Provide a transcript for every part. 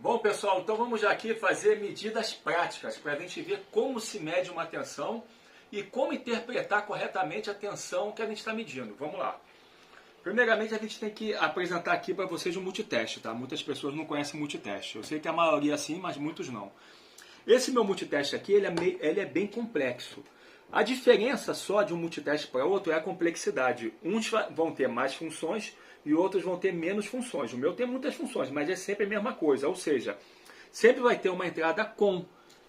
Bom, pessoal, então vamos já aqui fazer medidas práticas para a gente ver como se mede uma tensão e como interpretar corretamente a tensão que a gente está medindo. Vamos lá. Primeiramente, a gente tem que apresentar aqui para vocês um multiteste, tá? Muitas pessoas não conhecem multiteste. Eu sei que a maioria sim, mas muitos não. Esse meu multiteste aqui, ele é bem complexo. A diferença só de um multiteste para outro é a complexidade. Uns vão ter mais funções e outros vão ter menos funções. O meu tem muitas funções, mas é sempre a mesma coisa. Ou seja, sempre vai ter uma entrada com,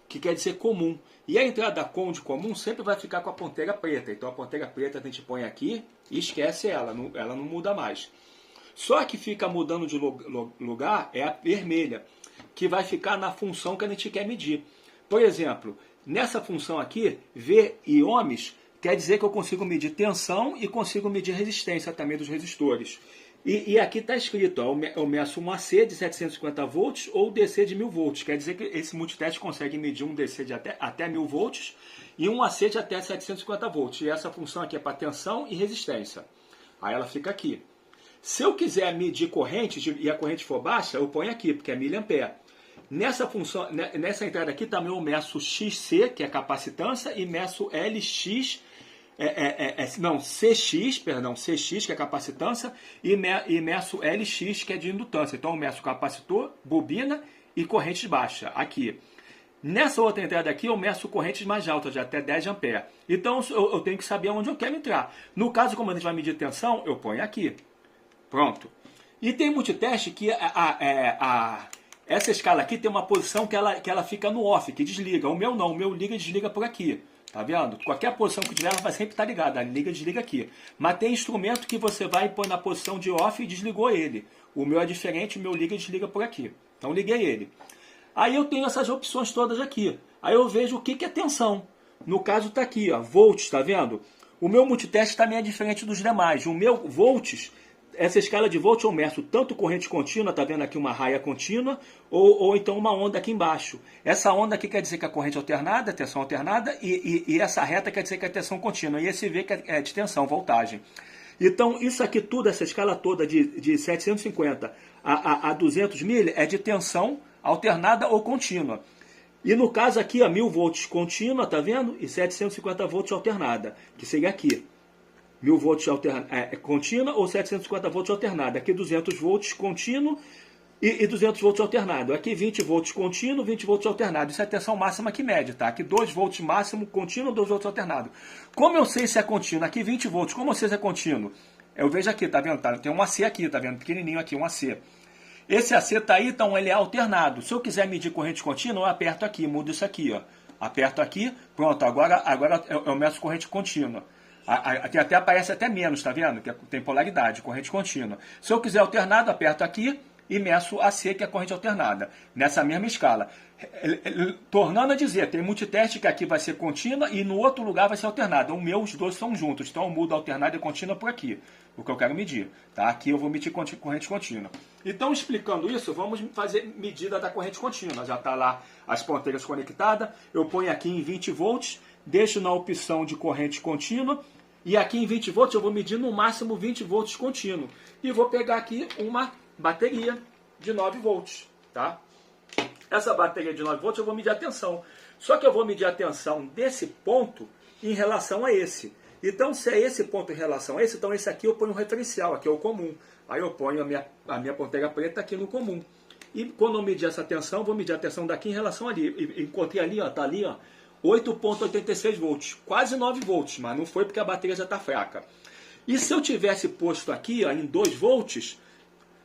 que quer dizer comum. E a entrada com de comum sempre vai ficar com a ponteira preta. Então a ponteira preta a gente põe aqui e esquece ela não muda mais. Só que fica mudando de lugar é a vermelha, que vai ficar na função que a gente quer medir. Por exemplo, nessa função aqui, V e ohms, quer dizer que eu consigo medir tensão e consigo medir resistência também dos resistores. E aqui está escrito, ó, eu meço um AC de 750 volts ou DC de 1000 volts. Quer dizer que esse multiteste consegue medir um DC de até 1000 volts e um AC de até 750 volts. E essa função aqui é para tensão e resistência. Aí ela fica aqui. Se eu quiser medir corrente e a corrente for baixa, eu ponho aqui, porque é miliampere. Nessa função, nessa entrada aqui também eu meço XC, que é capacitância, e meço LX, CX, que é capacitância, e meço LX, que é de indutância. Então eu meço capacitor, bobina e corrente baixa, aqui. Nessa outra entrada aqui eu meço correntes mais altas, de até 10 A. Então eu tenho que saber onde eu quero entrar. No caso, como a gente vai medir tensão, eu ponho aqui. Pronto. E tem multiteste que essa escala aqui tem uma posição que ela fica no off, que desliga. O meu não, o meu liga e desliga por aqui. Tá vendo? Qualquer posição que tiver, ela vai sempre estar ligada. Liga e desliga aqui. Mas tem instrumento que você vai pôr na posição de off e desligou ele. O meu é diferente, o meu liga e desliga por aqui. Então liguei ele. Aí eu tenho essas opções todas aqui. Aí eu vejo o que é tensão. No caso está aqui, ó, volts, tá vendo? O meu multiteste também é diferente dos demais. O meu volts, essa escala de volts eu meço tanto corrente contínua, tá vendo aqui uma raia contínua, ou então uma onda aqui embaixo. Essa onda aqui quer dizer que é corrente alternada, tensão alternada, e essa reta quer dizer que é tensão contínua. E esse V que é de tensão, voltagem. Então isso aqui tudo, essa escala toda de 750 a 200 mil é de tensão alternada ou contínua. E no caso aqui, 1000 volts contínua, tá vendo? E 750 volts alternada, que seria aqui. 1000 volts contínua ou 750 volts alternada. Aqui 200 volts contínuo e 200 volts alternado. Aqui 20 volts contínuo, 20 volts alternado. Isso é a tensão máxima que mede, tá? Aqui 2 volts máximo contínuo, 2 volts alternado. Como eu sei se é contínuo? Aqui 20 volts. Como eu sei se é contínuo? Eu vejo aqui, tá vendo? Tem um AC aqui, tá vendo? Pequenininho aqui, um AC. Esse AC tá aí, então ele é alternado. Se eu quiser medir corrente contínua, eu aperto aqui, mudo isso aqui, ó. Aperto aqui, pronto, agora eu meço corrente contínua. Aqui até aparece até menos, tá vendo? Que tem polaridade, corrente contínua. Se eu quiser alternado, aperto aqui e meço AC, que é corrente alternada, nessa mesma escala. Tornando a dizer, tem multiteste que aqui vai ser contínua e no outro lugar vai ser alternada. O meu, os dois são juntos, então eu mudo alternada e contínua por aqui, o que eu quero medir. Tá? Aqui eu vou medir corrente contínua. Então, explicando isso, vamos fazer medida da corrente contínua. Já está lá as ponteiras conectadas, eu ponho aqui em 20 volts, deixo na opção de corrente contínua, e aqui em 20 volts eu vou medir no máximo 20 volts contínuo. E vou pegar aqui uma bateria de 9 volts, tá? Essa bateria de 9 volts eu vou medir a tensão. Só que eu vou medir a tensão desse ponto em relação a esse. Então, se é esse ponto em relação a esse, então esse aqui eu ponho um referencial, aqui é o comum. Aí eu ponho a minha ponteira preta aqui no comum. E quando eu medir essa tensão, vou medir a tensão daqui em relação ali. Encontrei ali, ó, tá ali, ó, 8,86 volts. Quase 9 volts, mas não foi porque a bateria já está fraca. E se eu tivesse posto aqui, ó, em 2 volts,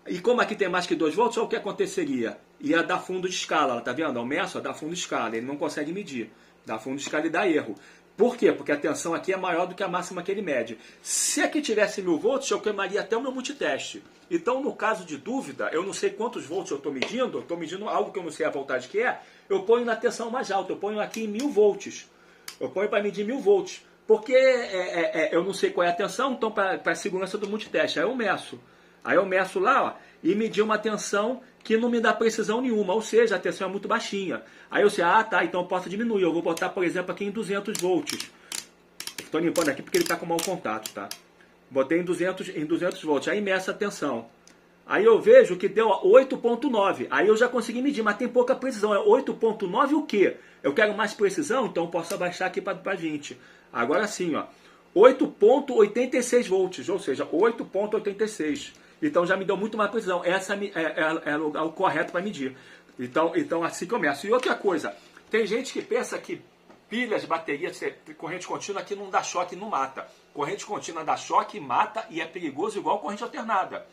e como aqui tem mais que 2 volts, olha o que aconteceria. Ia dar fundo de escala, tá vendo? Eu meço, dá fundo de escala, ele não consegue medir. Dá fundo de escala e dá erro. Por quê? Porque a tensão aqui é maior do que a máxima que ele mede. Se aqui tivesse 1000 volts, eu queimaria até o meu multiteste. Então, no caso de dúvida, eu não sei quantos volts eu estou medindo algo que eu não sei a voltagem que é, eu ponho na tensão mais alta, eu ponho aqui em 1000 volts. Eu ponho para medir 1000 volts. Porque eu não sei qual é a tensão, então para a segurança do multiteste, aí eu meço. Aí eu meço lá, ó, e medi uma tensão que não me dá precisão nenhuma, ou seja, a tensão é muito baixinha. Aí eu sei, tá, então eu posso diminuir. Eu vou botar, por exemplo, aqui em 200 volts. Estou limpando aqui porque ele está com mau contato, tá? Botei em 200 volts, aí meço a tensão. Aí eu vejo que deu 8,9. Aí eu já consegui medir, mas tem pouca precisão. É 8,9 o quê? Eu quero mais precisão, então eu posso abaixar aqui para 20. Agora sim, ó. 8,86 volts, ou seja, 8,86. Então já me deu muito mais precisão. Essa é o lugar correto para medir. Então assim começa. E outra coisa, tem gente que pensa que pilhas, baterias, corrente contínua aqui não dá choque, não mata. Corrente contínua dá choque, mata e é perigoso igual corrente alternada.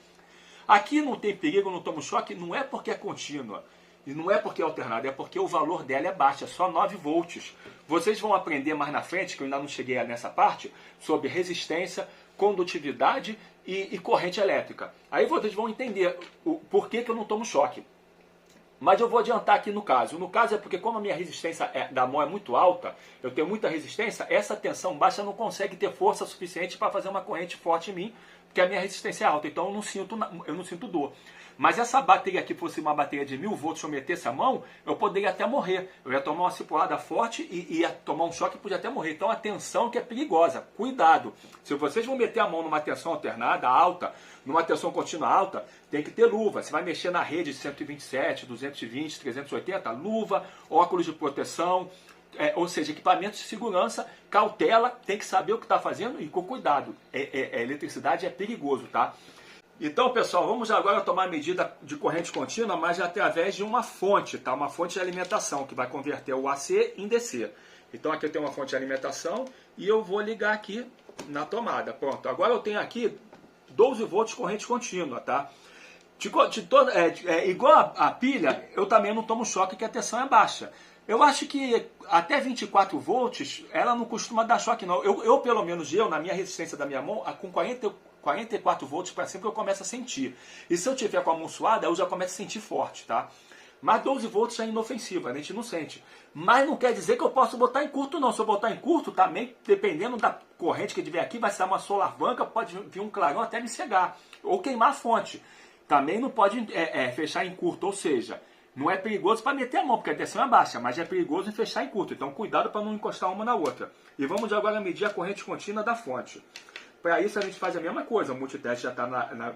Aqui não tem perigo, não toma choque, não é porque é contínua. E não é porque é alternada, é porque o valor dela é baixo, é só 9 volts. Vocês vão aprender mais na frente, que eu ainda não cheguei nessa parte, sobre resistência, condutividade e corrente elétrica. Aí vocês vão entender o porquê que eu não tomo choque. Mas eu vou adiantar aqui no caso. No caso é porque como a minha resistência da mão é muito alta, eu tenho muita resistência, essa tensão baixa não consegue ter força suficiente para fazer uma corrente forte em mim, porque a minha resistência é alta, então eu não sinto dor. Mas essa bateria aqui fosse uma bateria de 1000 volts, se eu metesse a mão, eu poderia até morrer. Eu ia tomar uma cipuada forte e ia tomar um choque e podia até morrer. Então a tensão que é perigosa. Cuidado. Se vocês vão meter a mão numa tensão alternada alta, numa tensão contínua alta, tem que ter luva. Você vai mexer na rede de 127, 220, 380, luva, óculos de proteção, ou seja, equipamentos de segurança, cautela, tem que saber o que está fazendo e com cuidado. Eletricidade é perigoso, tá? Então, pessoal, vamos agora tomar medida de corrente contínua, mas através de uma fonte, tá? Uma fonte de alimentação, que vai converter o AC em DC. Então, aqui eu tenho uma fonte de alimentação e eu vou ligar aqui na tomada. Pronto, agora eu tenho aqui 12 volts de corrente contínua, tá? Igual a pilha, eu também não tomo choque, que a tensão é baixa. Eu acho que até 24 volts, ela não costuma dar choque, não. Eu pelo menos, na minha resistência da minha mão, com 44 volts para cima, eu começo a sentir. E se eu tiver com a mão suada, eu já começo a sentir forte, tá? Mas 12 volts é inofensiva, a gente não sente. Mas não quer dizer que eu posso botar em curto, não. Se eu botar em curto, também, dependendo da corrente que tiver aqui, vai ser uma solavanca, pode vir um clarão até me cegar. Ou queimar a fonte. Também não pode fechar em curto, ou seja, não é perigoso para meter a mão, porque a tensão é baixa, mas é perigoso em fechar em curto. Então, cuidado para não encostar uma na outra. E vamos agora medir a corrente contínua da fonte. Para isso, a gente faz a mesma coisa. O multiteste já está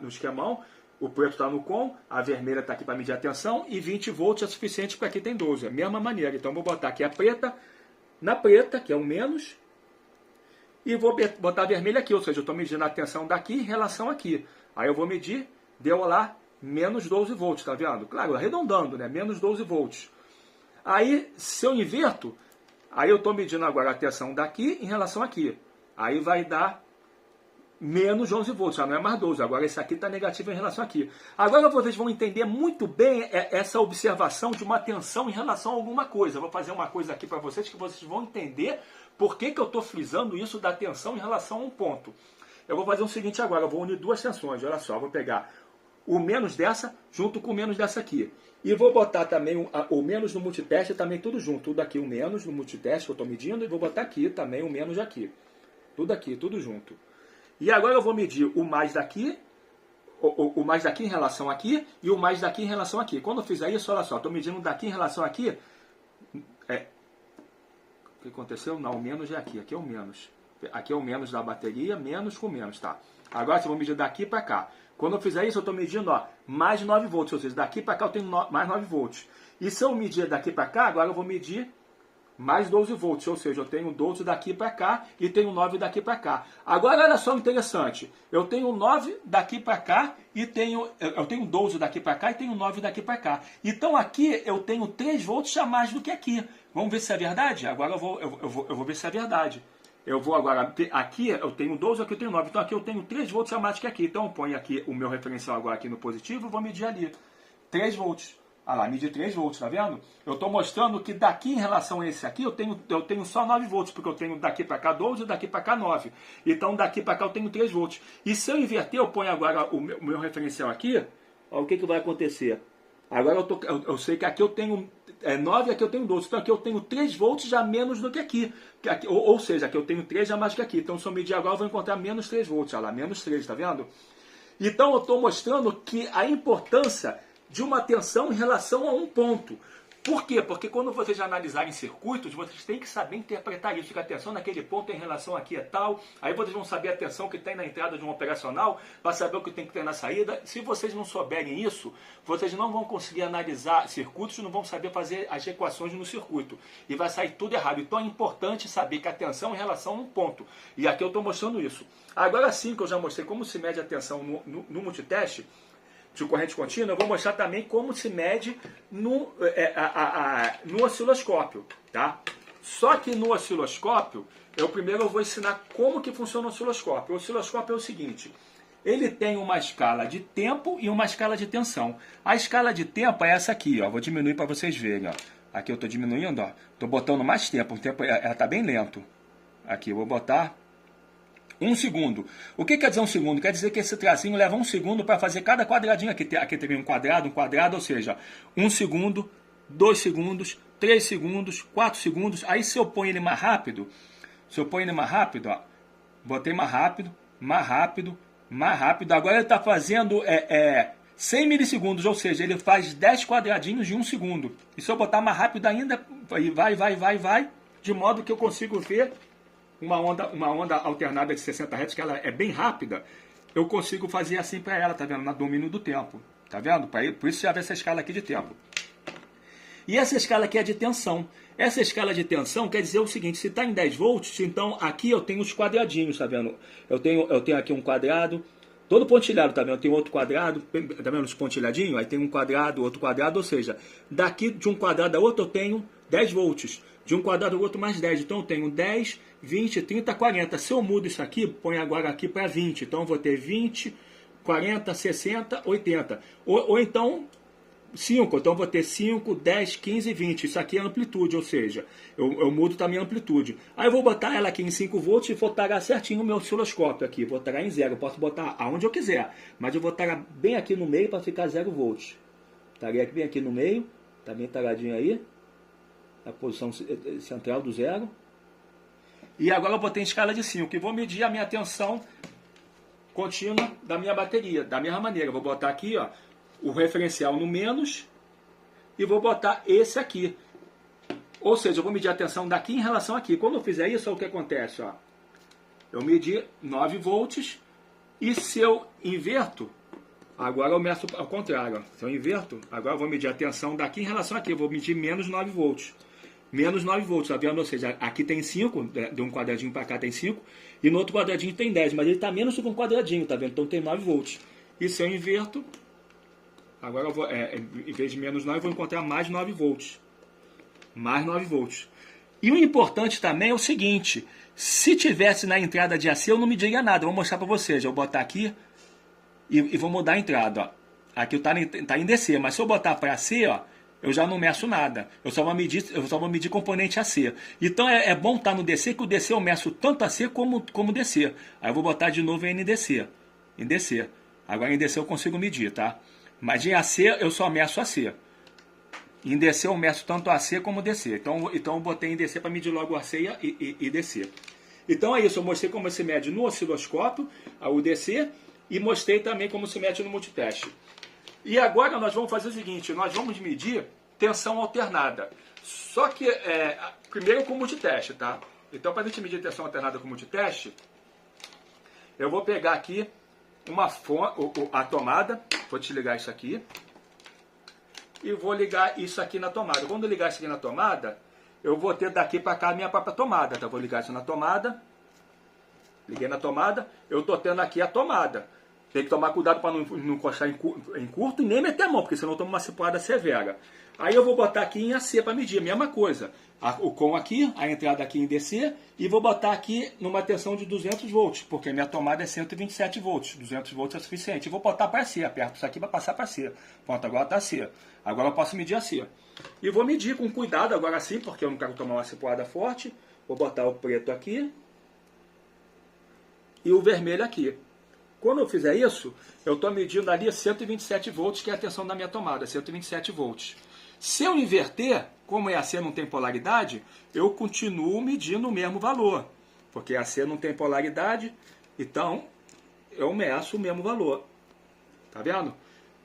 no esquemão, o preto está no com, a vermelha está aqui para medir a tensão, e 20 volts é suficiente porque aqui tem 12. É a mesma maneira. Então, vou botar aqui a preta na preta, que é o menos, e vou botar a vermelha aqui, ou seja, eu estou medindo a tensão daqui em relação aqui. Aí eu vou medir, deu lá, menos 12 volts, tá vendo? Claro, arredondando, né? Menos 12 volts. Aí, se eu inverto, aí eu estou medindo agora a tensão daqui em relação aqui. Aí vai dar menos 11 volts, já não é mais 12. Agora esse aqui está negativo em relação aqui. Agora vocês vão entender muito bem essa observação de uma tensão em relação a alguma coisa. Eu vou fazer uma coisa aqui para vocês que vocês vão entender por que eu estou frisando isso da tensão em relação a um ponto. Eu vou fazer o seguinte agora, eu vou unir duas tensões. Olha só, eu vou pegar o menos dessa junto com o menos dessa aqui. E vou botar também o menos no multiteste também tudo junto. Tudo aqui o menos no multiteste que eu estou medindo e vou botar aqui também o menos aqui. Tudo aqui, tudo junto. E agora eu vou medir o mais daqui, o mais daqui em relação aqui e o mais daqui em relação aqui. Quando eu fizer isso, olha só, estou medindo daqui em relação aqui. O que aconteceu? Não, o menos é aqui. Aqui é o menos. Aqui é o menos da bateria, menos com menos, tá? Agora eu vou medir daqui para cá. Quando eu fizer isso, eu estou medindo mais 9 volts. Ou seja, daqui para cá eu tenho mais 9 volts. E se eu medir daqui para cá, agora eu vou medir mais 12 volts, ou seja, eu tenho 12 daqui para cá e tenho 9 daqui para cá. Agora, olha só interessante, eu tenho 9 daqui para cá e eu tenho 12 daqui para cá e tenho 9 daqui para cá. Então aqui eu tenho 3 volts a mais do que aqui. Vamos ver se é verdade? Agora eu vou ver se é verdade. Eu vou agora, aqui eu tenho 12, aqui eu tenho 9, então aqui eu tenho 3 volts a mais que aqui. Então eu ponho aqui o meu referencial agora aqui no positivo e vou medir ali, 3 volts. Olha lá, medir 3 volts, tá vendo? Eu estou mostrando que daqui em relação a esse aqui, eu tenho só 9 volts, porque eu tenho daqui para cá 12 e daqui para cá 9. Então daqui para cá eu tenho 3 volts. E se eu inverter, eu ponho agora o meu referencial aqui, ó, o que vai acontecer? Agora eu sei que aqui eu tenho 9 e aqui eu tenho 12. Então aqui eu tenho 3 volts já menos do que aqui. Ou seja, aqui eu tenho 3 já mais que aqui. Então se eu medir agora, eu vou encontrar menos 3 volts. Olha lá, menos 3, tá vendo? Então eu estou mostrando que a importância de uma tensão em relação a um ponto. Por quê? Porque quando vocês analisarem circuitos, vocês têm que saber interpretar isso. Fica atenção naquele ponto em relação aqui é tal. Aí vocês vão saber a tensão que tem na entrada de um operacional, para saber o que tem que ter na saída. Se vocês não souberem isso, vocês não vão conseguir analisar circuitos, não vão saber fazer as equações no circuito. E vai sair tudo errado. Então é importante saber que a tensão é em relação a um ponto. E aqui eu estou mostrando isso. Agora sim que eu já mostrei como se mede a tensão no multiteste, de corrente contínua, eu vou mostrar também como se mede no osciloscópio, tá? Só que no osciloscópio, primeiro eu vou ensinar como que funciona o osciloscópio. O osciloscópio é o seguinte, ele tem uma escala de tempo e uma escala de tensão. A escala de tempo é essa aqui, ó. Vou diminuir para vocês verem, ó. Aqui eu estou diminuindo, ó. Estou botando mais tempo, o tempo ela está bem lento. Aqui eu vou botar 1 segundo. O que quer dizer 1 segundo? Quer dizer que esse tracinho leva 1 segundo para fazer cada quadradinho. Aqui teria um quadrado, ou seja, 1 segundo, 2 segundos, 3 segundos, 4 segundos. Aí se eu ponho ele mais rápido, ó, botei mais rápido, mais rápido, mais rápido. Agora ele está fazendo 100 milissegundos, ou seja, ele faz 10 quadradinhos de 1 segundo. E se eu botar mais rápido ainda, vai, de modo que eu consigo ver uma onda alternada de 60 Hz, que ela é bem rápida, eu consigo fazer assim para ela, tá vendo? Na domínio do tempo, tá vendo? Por isso já vê essa escala aqui de tempo. E essa escala aqui é de tensão. Essa escala de tensão quer dizer o seguinte, se está em 10 volts, então aqui eu tenho os quadradinhos, tá vendo? Eu tenho aqui um quadrado, todo pontilhado, tá vendo? Eu tenho outro quadrado, tá vendo os pontilhadinhos? Aí tem um quadrado, outro quadrado, ou seja, daqui de um quadrado a outro eu tenho 10 volts. De um quadrado ao outro mais 10. Então eu tenho 10, 20, 30, 40. Se eu mudo isso aqui, põe agora aqui para 20. Então eu vou ter 20, 40, 60, 80. Ou então 5. Então eu vou ter 5, 10, 15, 20. Isso aqui é amplitude, ou seja, eu mudo também a amplitude. Aí eu vou botar ela aqui em 5 volts e vou tagar certinho o meu osciloscópio aqui. Vou tagar em 0. Eu posso botar aonde eu quiser. Mas eu vou tagar bem aqui no meio para ficar 0 volts. Taguei bem aqui no meio. Tá bem tagadinho aí. A posição central do 0. E agora eu botei em escala de 5. E vou medir a minha tensão contínua da minha bateria. Da mesma maneira. Eu vou botar aqui, ó, o referencial no menos. E vou botar esse aqui. Ou seja, eu vou medir a tensão daqui em relação aqui. Quando eu fizer isso, é o que acontece, ó. Eu medi 9 volts. E se eu inverto, agora eu meço ao contrário. Se eu inverto, agora eu vou medir a tensão daqui em relação aqui. Eu vou medir menos 9 volts. Menos 9 volts, tá vendo? Ou seja, aqui tem 5, de um quadradinho para cá tem 5, e no outro quadradinho tem 10, mas ele está menos do que um quadradinho, tá vendo? Então tem 9 volts. E se eu inverto, agora eu vou, em vez de menos 9, eu vou encontrar mais 9 volts. Mais 9 volts. E o importante também é o seguinte, se tivesse na entrada de AC, eu não mediria nada. Eu vou mostrar para vocês. Eu vou botar aqui e vou mudar a entrada, ó. Aqui está em DC, mas se eu botar para AC, ó, eu já não meço nada. Eu só vou medir componente AC. Então é bom estar no DC, que o DC eu meço tanto AC como DC. Aí eu vou botar de novo em NDC. Em DC. Agora em DC eu consigo medir, tá? Mas em AC eu só meço AC. Em DC eu meço tanto AC como DC. Então eu botei em DC para medir logo AC e DC. Então é isso. Eu mostrei como se mede no osciloscópio, o DC, e mostrei também como se mede no multiteste. E agora nós vamos fazer o seguinte, nós vamos medir tensão alternada. Só que, primeiro com multiteste, tá? Então, para a gente medir tensão alternada com multiteste, eu vou pegar aqui a tomada, vou desligar isso aqui, e vou ligar isso aqui na tomada. Quando eu ligar isso aqui na tomada, eu vou ter daqui para cá a minha própria tomada, tá? Vou ligar isso na tomada, liguei na tomada, eu estou tendo aqui a tomada. Tem que tomar cuidado para não encostar em curto e nem meter a mão, porque senão eu tomo uma cipuada severa. Aí eu vou botar aqui em AC para medir, a mesma coisa. O com aqui, a entrada aqui em DC, e vou botar aqui numa tensão de 200 volts, porque minha tomada é 127 volts. 200 volts é suficiente. E vou botar para C, aperto isso aqui para passar para C. Pronto, agora está C. Agora eu posso medir a C. E vou medir com cuidado agora sim, porque eu não quero tomar uma cipuada forte. Vou botar o preto aqui e o vermelho aqui. Quando eu fizer isso, eu estou medindo ali 127 volts, que é a tensão da minha tomada, 127 volts. Se eu inverter, como AC não tem polaridade, eu continuo medindo o mesmo valor, porque AC não tem polaridade, então eu meço o mesmo valor. Tá vendo?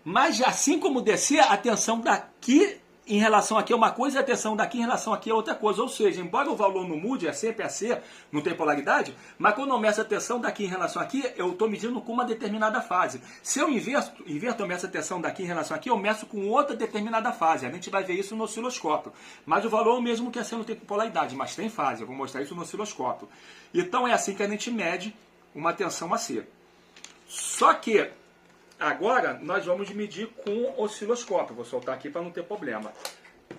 Mas assim como DC, a tensão daqui em relação aqui é uma coisa e a tensão daqui em relação aqui é outra coisa. Ou seja, embora o valor não mude, é sempre AC, não tem polaridade, mas quando eu meço a tensão daqui em relação aqui, eu estou medindo com uma determinada fase. Se eu inverto, eu meço a tensão daqui em relação aqui, eu meço com outra determinada fase. A gente vai ver isso no osciloscópio. Mas o valor é o mesmo que AC não tem polaridade, mas tem fase. Eu vou mostrar isso no osciloscópio. Então é assim que a gente mede uma tensão AC. Só que agora nós vamos medir com o osciloscópio. Vou soltar aqui para não ter problema.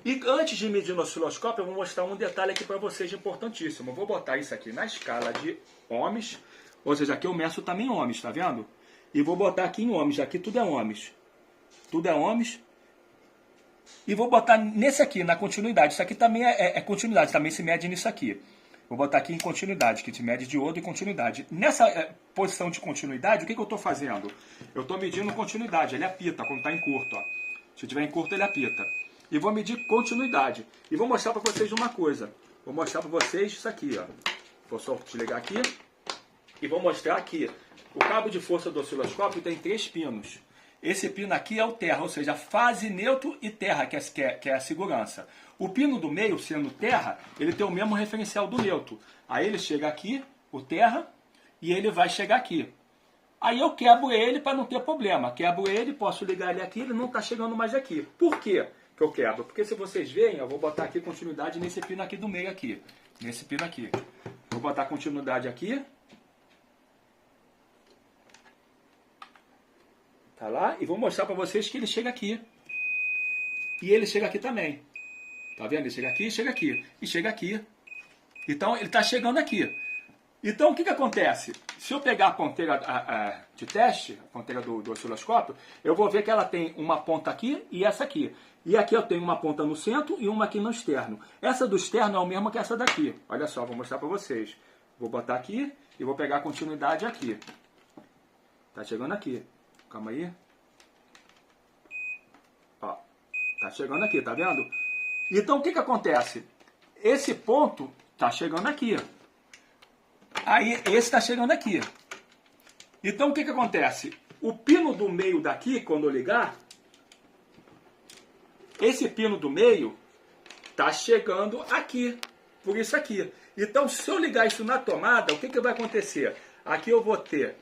E antes de medir no osciloscópio, eu vou mostrar um detalhe aqui para vocês importantíssimo. Eu vou botar isso aqui na escala de ohms, ou seja, aqui eu meço também ohms, tá vendo? E vou botar aqui em ohms, aqui tudo é ohms. Tudo é ohms. E vou botar nesse aqui, na continuidade. Isso aqui também é continuidade, também se mede nisso aqui. Vou botar aqui em continuidade, que se mede diodo e continuidade. Nessa posição de continuidade, o que eu estou fazendo? Eu estou medindo continuidade, ele apita quando está em curto. Ó. Se estiver em curto, ele apita. E vou medir continuidade. E vou mostrar para vocês uma coisa. Vou mostrar para vocês isso aqui. Ó. Vou só desligar aqui. E vou mostrar aqui. O cabo de força do osciloscópio tem 3 pinos. Esse pino aqui é o terra, ou seja, fase, neutro e terra, que é a segurança. O pino do meio, sendo terra, ele tem o mesmo referencial do neutro. Aí ele chega aqui, o terra, e ele vai chegar aqui. Aí eu quebro ele para não ter problema. Quebro ele, posso ligar ele aqui, ele não está chegando mais aqui. Por quê que eu quebro? Porque se vocês veem, eu vou botar aqui continuidade nesse pino aqui do meio aqui. Nesse pino aqui. Vou botar continuidade aqui. Tá lá? E vou mostrar para vocês que ele chega aqui. E ele chega aqui também. Tá vendo? Ele chega aqui, chega aqui. E chega aqui. Então, ele está chegando aqui. Então, o que acontece? Se eu pegar a ponteira de teste, a ponteira do osciloscópio, eu vou ver que ela tem uma ponta aqui e essa aqui. E aqui eu tenho uma ponta no centro e uma aqui no externo. Essa do externo é a mesma que essa daqui. Olha só, vou mostrar para vocês. Vou botar aqui e vou pegar a continuidade aqui. Tá chegando aqui. Calma aí. Ó, tá chegando aqui, tá vendo? Então, o que acontece? Esse ponto tá chegando aqui. Aí, esse tá chegando aqui. Então, o que acontece? O pino do meio daqui, quando eu ligar, esse pino do meio tá chegando aqui. Por isso aqui. Então, se eu ligar isso na tomada, o que vai acontecer? Aqui eu vou ter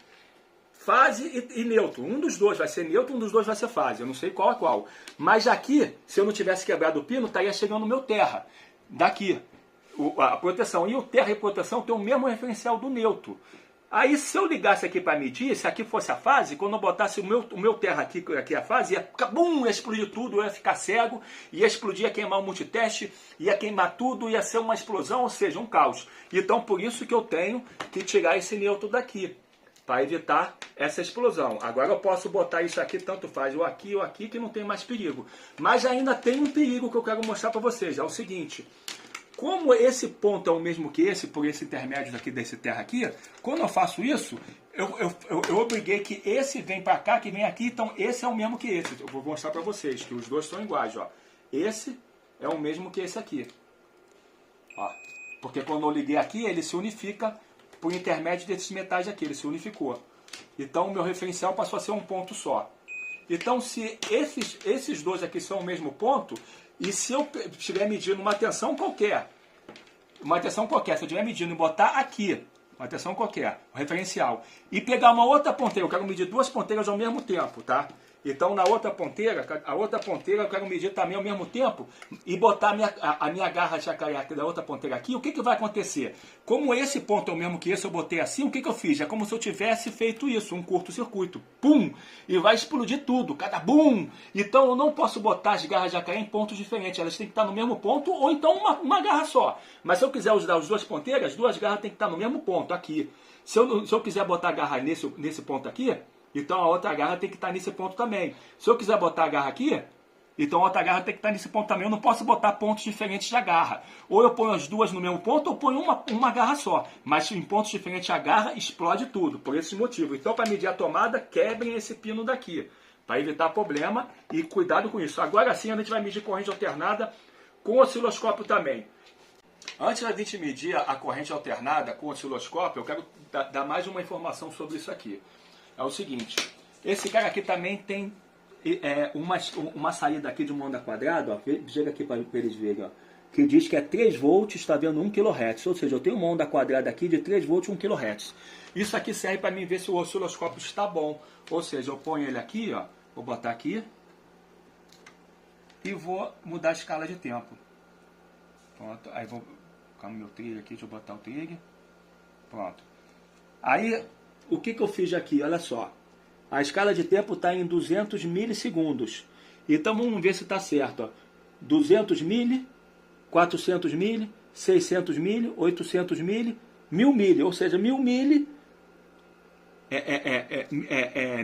fase e neutro. Um dos dois vai ser neutro, um dos dois vai ser fase. Eu não sei qual é qual. Mas aqui, se eu não tivesse quebrado o pino, estaria chegando o meu terra. Daqui. A proteção. E o terra e proteção tem o mesmo referencial do neutro. Aí, se eu ligasse aqui para medir, se aqui fosse a fase, quando eu botasse o meu terra aqui é a fase, ia explodir tudo, eu ia ficar cego, ia explodir, ia queimar o multiteste, ia queimar tudo, ia ser uma explosão, ou seja, um caos. Então, por isso que eu tenho que tirar esse neutro daqui, para evitar essa explosão. Agora eu posso botar isso aqui, tanto faz, ou aqui, que não tem mais perigo. Mas ainda tem um perigo que eu quero mostrar para vocês, é o seguinte. Como esse ponto é o mesmo que esse, por esse intermédio daqui desse terra aqui, quando eu faço isso, eu obriguei que esse vem para cá, que vem aqui, então esse é o mesmo que esse. Eu vou mostrar para vocês que os dois são iguais, ó. Esse é o mesmo que esse aqui. Ó, porque quando eu liguei aqui, ele se unifica por intermédio desses metais aqui, ele se unificou. Então o meu referencial passou a ser um ponto só. Então se esses dois aqui são o mesmo ponto, e se eu estiver medindo uma tensão qualquer, se eu estiver medindo e botar aqui, uma tensão qualquer, o referencial, e pegar uma outra ponteira, eu quero medir duas ponteiras ao mesmo tempo, tá? Então na outra ponteira, eu quero medir também ao mesmo tempo e botar a minha garra jacaré aqui da outra ponteira aqui, o que vai acontecer? Como esse ponto é o mesmo que esse, eu botei assim, o que eu fiz? É como se eu tivesse feito isso, um curto-circuito. Pum! E vai explodir tudo, cada bum! Então eu não posso botar as garras jacaré em pontos diferentes, elas têm que estar no mesmo ponto ou então uma garra só. Mas se eu quiser usar as duas ponteiras, as duas garras têm que estar no mesmo ponto, aqui. Se eu quiser botar a garra nesse ponto aqui, então a outra garra tem que estar nesse ponto também. Se eu quiser botar a garra aqui, então a outra garra tem que estar nesse ponto também. Eu não posso botar pontos diferentes da garra. Ou eu ponho as duas no mesmo ponto, ou ponho uma garra só. Mas em pontos diferentes a garra explode tudo, por esse motivo. Então para medir a tomada, quebrem esse pino daqui, para evitar problema e cuidado com isso. Agora sim a gente vai medir corrente alternada com osciloscópio também. Antes da gente medir a corrente alternada com osciloscópio, eu quero dar mais uma informação sobre isso aqui. É o seguinte, esse cara aqui também tem uma saída aqui de uma onda quadrada, ó, chega aqui para eles verem, ó, que diz que é 3 volts, está vendo 1 kHz, ou seja, eu tenho uma onda quadrada aqui de 3 volts, 1 kHz. Isso aqui serve para mim ver se o osciloscópio está bom, ou seja, eu ponho ele aqui, ó, vou botar aqui, e vou mudar a escala de tempo. Pronto, aí vou colocar o meu trigger aqui, deixa eu botar o trigger, pronto. Aí, o que eu fiz aqui, olha só, a escala de tempo está em 200 milissegundos, então vamos ver se está certo, ó. 200 mili, 400 mili, 600 mili, 800 mili, 1000 mili, ou seja, 1000 mili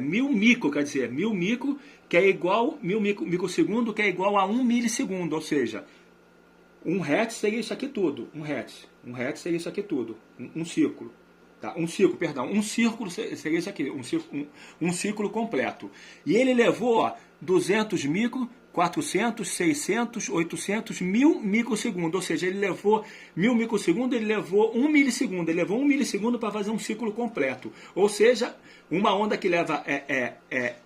1000 micro, quer dizer, 1000 micro, que é igual, 1000 microsegundo, que é igual a 1 milissegundo, ou seja, 1 Hz seria isso aqui tudo, 1 Hz seria isso aqui tudo, um círculo. Tá? Um círculo seria isso aqui, um círculo completo. E ele levou, ó, 200 micro, 400, 600, 800, 1000 microsegundos. Ou seja, ele levou 1000 microsegundos, ele levou 1 milissegundo. Ele levou 1 milissegundo para fazer um ciclo completo. Ou seja, uma onda que leva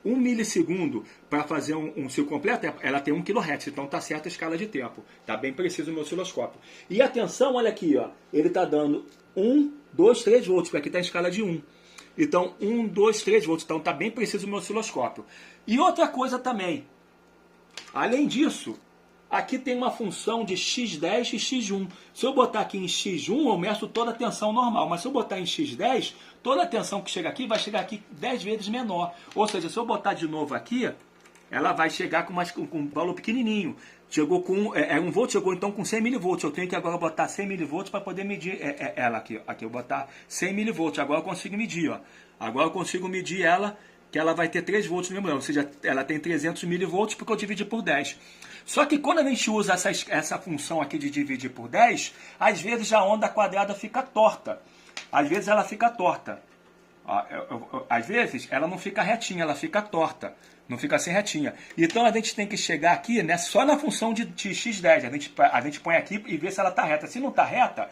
1 milissegundo para fazer um ciclo completo, ela tem 1 kHz. Então está certa a escala de tempo. Está bem preciso o meu osciloscópio. E atenção, olha aqui, ó, ele está dando 1, 2, 3 volts, porque aqui está a escala de 1. Então, 1, 2, 3 volts. Então, está bem preciso o meu osciloscópio. E outra coisa também. Além disso, aqui tem uma função de x10 e x1. Se eu botar aqui em x1, eu meço toda a tensão normal. Mas se eu botar em x10, toda a tensão que chega aqui vai chegar aqui 10 vezes menor. Ou seja, se eu botar de novo aqui, ela vai chegar com um valor pequenininho. Chegou com 1 volt, chegou então com 100 milivolts. Eu tenho que agora botar 100 milivolts para poder medir ela aqui. Aqui eu vou botar 100 milivolts. Agora eu consigo medir, ó. Agora eu consigo medir ela, que ela vai ter 3 volts, lembrando. Ou seja, ela tem 300 milivolts porque eu dividi por 10. Só que quando a gente usa essa função aqui de dividir por 10, às vezes a onda quadrada fica torta. Às vezes ela fica torta. Às vezes ela não fica retinha, ela fica torta. Não fica assim retinha. Então a gente tem que chegar aqui, né, só na função de x10. A gente põe aqui e vê se ela está reta. Se não está reta,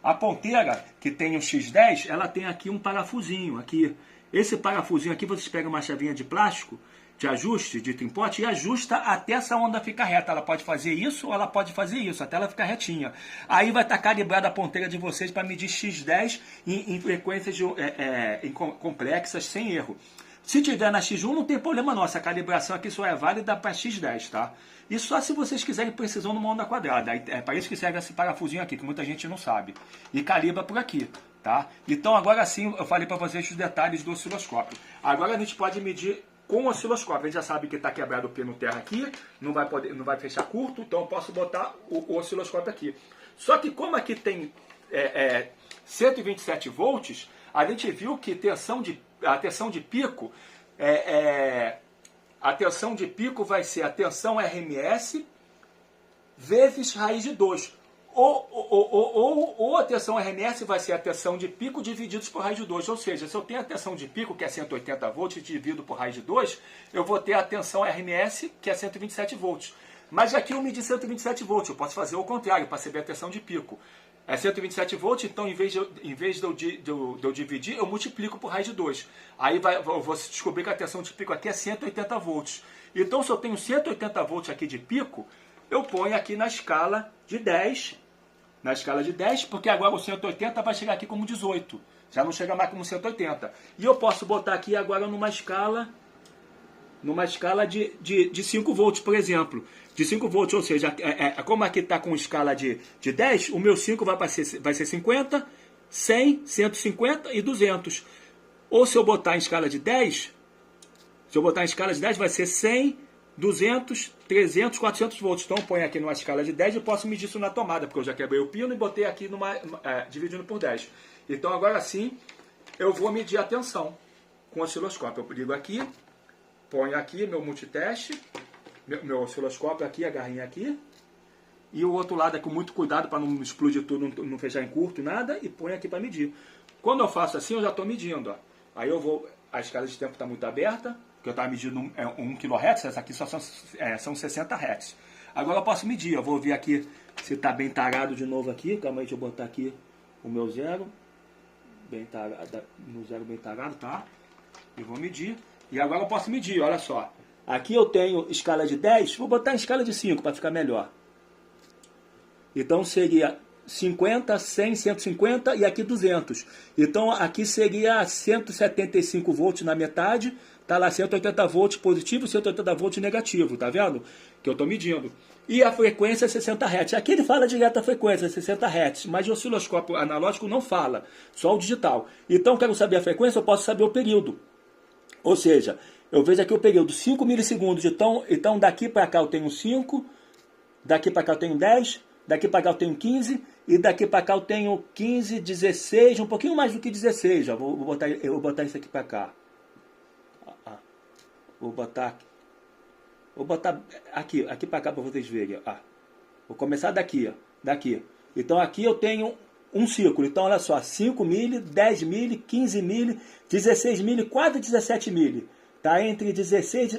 a ponteira que tem o x10, ela tem aqui um parafusinho. Aqui. Esse parafusinho aqui, vocês pegam uma chavinha de plástico, de ajuste, de trimpote, e ajusta até essa onda ficar reta. Ela pode fazer isso ou ela pode fazer isso, até ela ficar retinha. Aí vai estar calibrada a ponteira de vocês para medir x10 em frequências complexas, sem erro. Se tiver na X1, não tem problema não. Essa calibração aqui só é válida para X10, tá? E só se vocês quiserem precisão numa onda quadrada. É para isso que serve esse parafusinho aqui, que muita gente não sabe. E calibra por aqui, tá? Então agora sim, eu falei para vocês os detalhes do osciloscópio. Agora a gente pode medir com o osciloscópio. A gente já sabe que está quebrado o pino terra aqui, não vai fechar curto, então eu posso botar o osciloscópio aqui. Só que como aqui tem 127 volts, a gente viu que a tensão de pico a tensão de pico vai ser a tensão RMS vezes raiz de 2. Ou a tensão RMS vai ser a tensão de pico divididos por raiz de 2. Ou seja, se eu tenho a tensão de pico, que é 180 volts, dividido por raiz de 2, eu vou ter a tensão RMS, que é 127 volts. Mas aqui eu medi 127 volts, eu posso fazer o contrário, para saber a tensão de pico. É 127 volts, então em vez de eu dividir, eu multiplico por raiz de 2. Aí eu vou descobrir que a tensão de pico aqui é 180 volts. Então se eu tenho 180 volts aqui de pico, eu ponho aqui na escala de 10. Na escala de 10, porque agora o 180 vai chegar aqui como 18. Já não chega mais como 180. E eu posso botar aqui agora numa escala de 5 volts, por exemplo. De 5 volts, ou seja, como aqui está com escala de 10, o meu 5 vai ser 50, 100, 150 e 200. Ou se eu botar em escala de 10, vai ser 100, 200, 300, 400 volts. Então eu ponho aqui numa escala de 10 e posso medir isso na tomada, porque eu já quebrei o pino e botei aqui dividindo por 10. Então agora sim, eu vou medir a tensão com o osciloscópio. Eu ligo aqui, ponho aqui meu multiteste, meu osciloscópio aqui, a garrinha aqui, e o outro lado é com muito cuidado para não explodir tudo, não fechar em curto, nada, e ponho aqui para medir. Quando eu faço assim, eu já estou medindo. Ó. Aí eu vou, a escala de tempo está muito aberta, porque eu estava medindo 1 kHz, essa aqui só são 60 Hz. Agora eu posso medir, eu vou ver aqui se está bem tarado de novo aqui, calma aí, deixa eu botar aqui o meu zero, no zero bem tarado, tá? E vou medir. E agora eu posso medir, olha só. Aqui eu tenho escala de 10, vou botar em escala de 5 para ficar melhor. Então seria 50, 100, 150 e aqui 200. Então aqui seria 175 volts na metade, tá lá 180 volts positivo, 180 volts negativo, tá vendo? Que eu estou medindo. E a frequência é 60 Hz. Aqui ele fala direto a frequência, 60 Hz, mas o osciloscópio analógico não fala, só o digital. Então quero saber a frequência, eu posso saber o período. Ou seja, eu vejo aqui o período 5 milissegundos, então daqui para cá eu tenho 5, daqui para cá eu tenho 10, daqui para cá eu tenho 15, e daqui para cá eu tenho 15, 16, um pouquinho mais do que 16. Ó. Eu vou botar isso aqui para cá. Vou botar aqui para cá para vocês verem. Ó. Vou começar daqui, ó, daqui. Então aqui eu tenho um círculo. Então olha só, 5 mili, 10 mili, 15 mili, 16 mili, quase 17 mili. Está entre 16,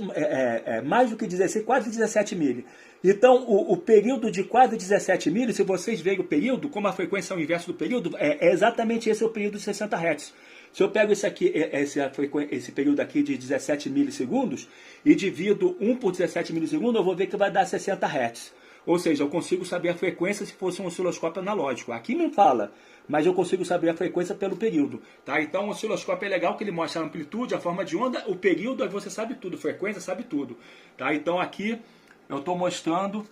mais do que 16, quase 17 mili. Então, o período de quase 17 mili, se vocês verem o período, como a frequência é o inverso do período, é exatamente esse o período de 60 Hz. Se eu pego esse período aqui de 17 milissegundos e divido 1 por 17 milissegundos, eu vou ver que vai dar 60 Hz. Ou seja, eu consigo saber a frequência se fosse um osciloscópio analógico. Aqui não fala, mas eu consigo saber a frequência pelo período. Tá? Então o osciloscópio é legal que ele mostra a amplitude, a forma de onda, o período, aí você sabe tudo, frequência, sabe tudo. Tá? Então aqui eu estou mostrando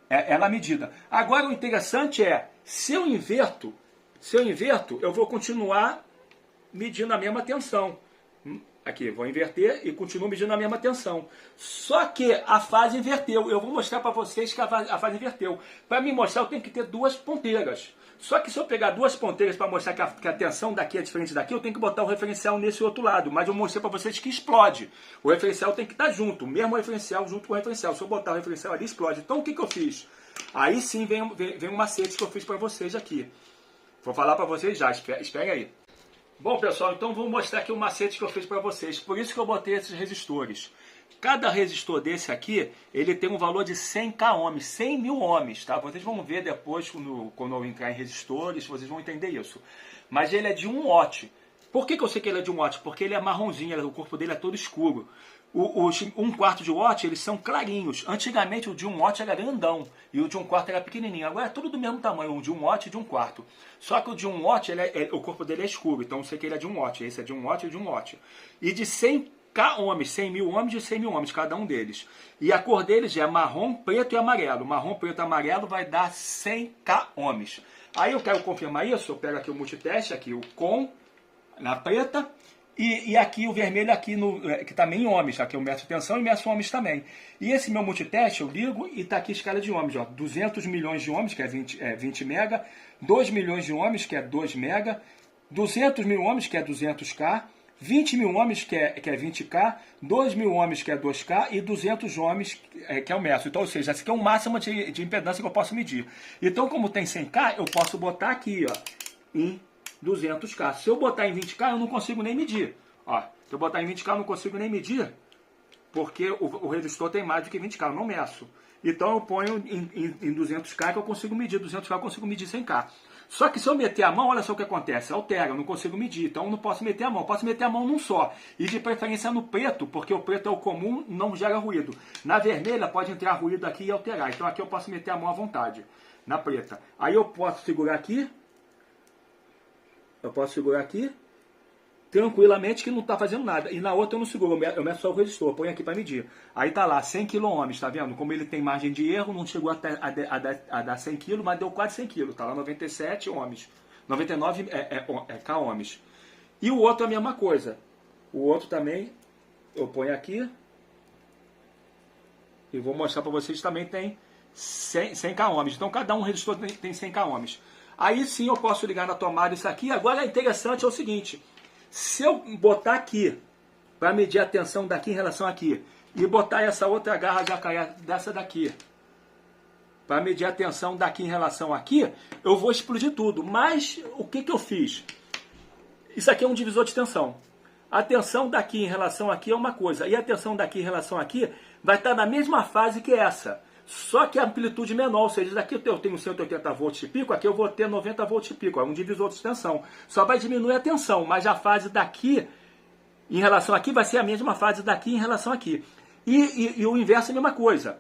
ela a medida. Agora o interessante é, se eu inverto, eu vou continuar medindo a mesma tensão. Aqui, vou inverter e continuo medindo a mesma tensão. Só que a fase inverteu. Eu vou mostrar para vocês que a fase inverteu. Para me mostrar, eu tenho que ter duas ponteiras. Só que se eu pegar duas ponteiras para mostrar que a tensão daqui é diferente daqui, eu tenho que botar o referencial nesse outro lado. Mas eu mostrei para vocês que explode. O referencial tem que estar junto. O mesmo referencial junto com o referencial. Se eu botar o referencial ali, explode. Então o que eu fiz? Aí sim vem um macete que eu fiz para vocês aqui. Vou falar para vocês já. Espere aí. Bom, pessoal, então vou mostrar aqui o macete que eu fiz para vocês. Por isso que eu botei esses resistores. Cada resistor desse aqui, ele tem um valor de 100k ohms, 100 mil ohms, tá? Vocês vão ver depois, quando eu entrar em resistores, vocês vão entender isso. Mas ele é de 1 watt. Por que eu sei que ele é de 1 watt? Porque ele é marronzinho, o corpo dele é todo escuro. Os 1/4 de watt, eles são clarinhos. Antigamente o de 1 watt era grandão e o de 1/4 era pequenininho. Agora é tudo do mesmo tamanho, o de 1 watt e de 1/4. Só que o de 1 watt, o corpo dele é escuro, então eu sei que ele é de 1 watt. Esse é de 1 watt e de 1 watt. E de 100k ohms, 100 mil ohms e 100 mil ohms, cada um deles. E a cor deles é marrom, preto e amarelo. Marrom, preto e amarelo vai dar 100k ohms. Aí eu quero confirmar isso, eu pego aqui o multiteste, aqui o com, na preta. E aqui o vermelho aqui que também em ohms, aqui eu meço tensão e meço ohms também. E esse meu multiteste eu ligo e está aqui a escala de ohms, ó, 200 milhões de ohms, que é 20 mega, 2 milhões de ohms, que é 2 mega, 200 mil ohms, que é 200k, 20 mil ohms, que é 20k, 2 mil ohms, que é 2k, e 200 ohms, que é o meço. Então, ou seja, esse aqui é o máximo de impedância que eu posso medir. Então, como tem 100k, eu posso botar aqui, ó, em 200k. Se eu botar em 20k, eu não consigo nem medir. Ó, se eu botar em 20k, eu não consigo nem medir, porque o resistor tem mais do que 20k, eu não meço. Então eu ponho em 200k que eu consigo medir. 200k eu consigo medir 100k. Só que se eu meter a mão, olha só o que acontece. Altera, eu não consigo medir. Então eu não posso meter a mão. Eu posso meter a mão num só. E de preferência no preto, porque o preto é o comum, não gera ruído. Na vermelha pode entrar ruído aqui e alterar. Então aqui eu posso meter a mão à vontade. Na preta. Aí eu posso segurar aqui. Eu posso segurar aqui, tranquilamente, que não está fazendo nada. E na outra eu não seguro, eu meço só o resistor, ponho aqui para medir. Aí tá lá, 100 kΩ, tá vendo? Como ele tem margem de erro, não chegou a dar 100 kg, mas deu quase 100 kg. Tá lá 97 ohms. 99 k ohms. E o outro é a mesma coisa. O outro também, eu ponho aqui. E vou mostrar para vocês, também tem 100 k ohms. Então cada um resistor tem 100 k ohms. Aí sim eu posso ligar na tomada isso aqui. Agora é interessante é o seguinte. Se eu botar aqui, para medir a tensão daqui em relação aqui, e botar essa outra garra jacaré dessa daqui, para medir a tensão daqui em relação aqui, eu vou explodir tudo. Mas o que eu fiz? Isso aqui é um divisor de tensão. A tensão daqui em relação aqui é uma coisa, e a tensão daqui em relação aqui vai estar na mesma fase que essa. Só que a amplitude menor, ou seja, daqui eu tenho 180 volts de pico, aqui eu vou ter 90 volts de pico, é um divisor de tensão. Só vai diminuir a tensão, mas a fase daqui em relação aqui vai ser a mesma fase daqui em relação aqui. E o inverso é a mesma coisa.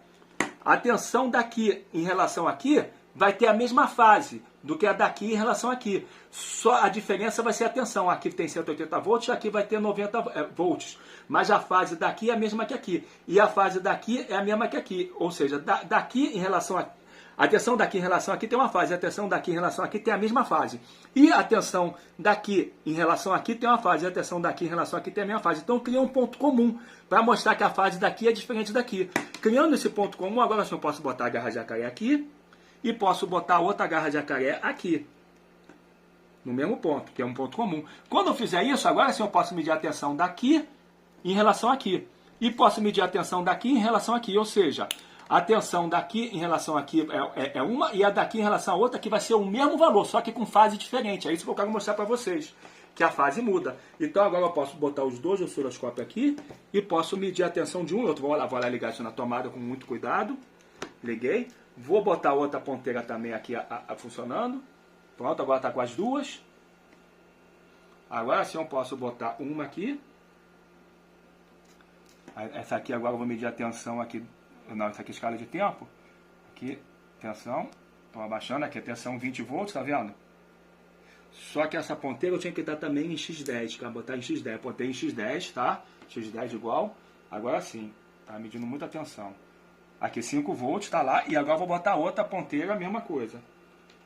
A tensão daqui em relação aqui vai ter a mesma fase do que a daqui em relação aqui. Só a diferença vai ser a tensão. Aqui tem 180 volts, aqui vai ter 90 volts. Mas a fase daqui é a mesma que aqui. E a fase daqui é a mesma que aqui. Ou seja, daqui em relação a... A tensão daqui em relação aqui tem uma fase, a tensão daqui em relação aqui tem a mesma fase. E a tensão daqui em relação aqui tem uma fase, e a tensão daqui em relação aqui tem a mesma fase. Então cria um ponto comum para mostrar que a fase daqui é diferente daqui. Criando esse ponto comum, agora eu posso botar a garra de jacaré aqui e posso botar outra garra de jacaré aqui. No mesmo ponto, que é um ponto comum. Quando eu fizer isso, agora sim eu posso medir a tensão daqui em relação aqui. E posso medir a tensão daqui em relação aqui, ou seja... A tensão daqui em relação aqui é uma, e a daqui em relação a outra que vai ser o mesmo valor, só que com fase diferente. É isso que eu quero mostrar para vocês, que a fase muda. Então agora eu posso botar os dois osciloscópios aqui e posso medir a tensão de um e outro. Vou lá ligar isso na tomada com muito cuidado. Liguei. Vou botar outra ponteira também aqui funcionando. Pronto, agora está com as duas. Agora sim eu posso botar uma aqui. Essa aqui agora eu vou medir a tensão aqui. Não, essa aqui é escala de tempo. Aqui, tensão. Estou abaixando aqui, a tensão 20 volts, tá vendo? Só que essa ponteira eu tinha que estar também em X10, cara, botar em X10. Eu botei em X10, tá? X10 igual. Agora sim, tá medindo muita tensão. Aqui 5 volts, tá lá. E agora eu vou botar outra ponteira, a mesma coisa.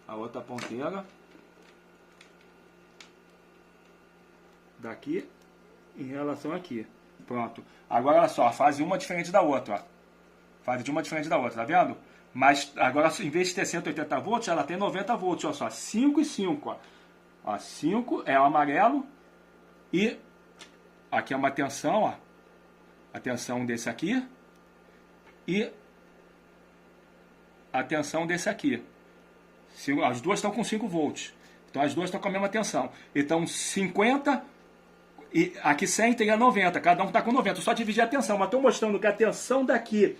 A outra ponteira. Daqui em relação aqui. Pronto. Agora olha só, a fase uma é diferente da outra, ó. Fase de uma diferente da outra, tá vendo? Mas agora, em vez de ter 180 volts, ela tem 90 volts. Olha só, 5 e 5. Ó. 5 é o amarelo. E aqui é uma tensão, ó. A tensão desse aqui. E a tensão desse aqui. As duas estão com 5 volts. Então as duas estão com a mesma tensão. Então 50... E aqui 100 teria 90. Cada um está com 90. Eu só dividi a tensão. Mas estou mostrando que a tensão daqui...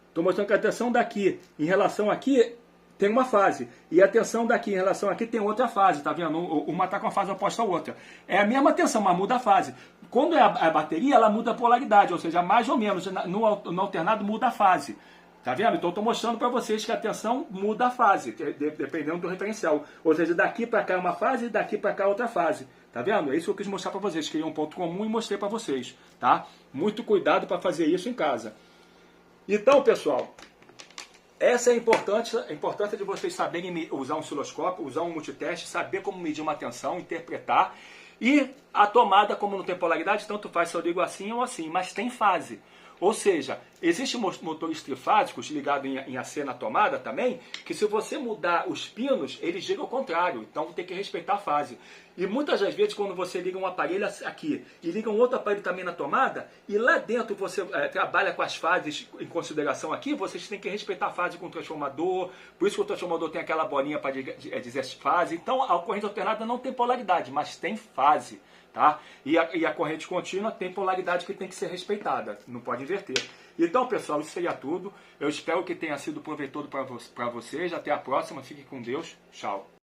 Estou mostrando que a tensão daqui em relação aqui tem uma fase. E a tensão daqui em relação aqui tem outra fase, tá vendo? Uma está com a fase oposta à outra. É a mesma tensão, mas muda a fase. Quando é a bateria, ela muda a polaridade, ou seja, mais ou menos. No alternado muda a fase. Tá vendo? Então estou mostrando para vocês que a tensão muda a fase, dependendo do referencial. Ou seja, daqui para cá é uma fase e daqui para cá é outra fase. Tá vendo? É isso que eu quis mostrar para vocês. Criei um ponto comum e mostrei para vocês. Tá? Muito cuidado para fazer isso em casa. Então, pessoal, essa é a importância de vocês saberem usar um osciloscópio, usar um multiteste, saber como medir uma tensão, interpretar. E a tomada, como não tem polaridade, tanto faz se eu ligo assim ou assim, mas tem fase. Ou seja, existem motores trifásicos ligados em AC na tomada também, que se você mudar os pinos, eles giram ao contrário. Então tem que respeitar a fase. E muitas das vezes, quando você liga um aparelho aqui e liga um outro aparelho também na tomada, e lá dentro você trabalha com as fases em consideração aqui, vocês têm que respeitar a fase com o transformador. Por isso que o transformador tem aquela bolinha para dizer fase. Então a corrente alternada não tem polaridade, mas tem fase. Tá? E a corrente contínua tem polaridade que tem que ser respeitada, não pode inverter. Então, pessoal, isso seria tudo. Eu espero que tenha sido proveitoso para vocês. Até a próxima, fiquem com Deus. Tchau.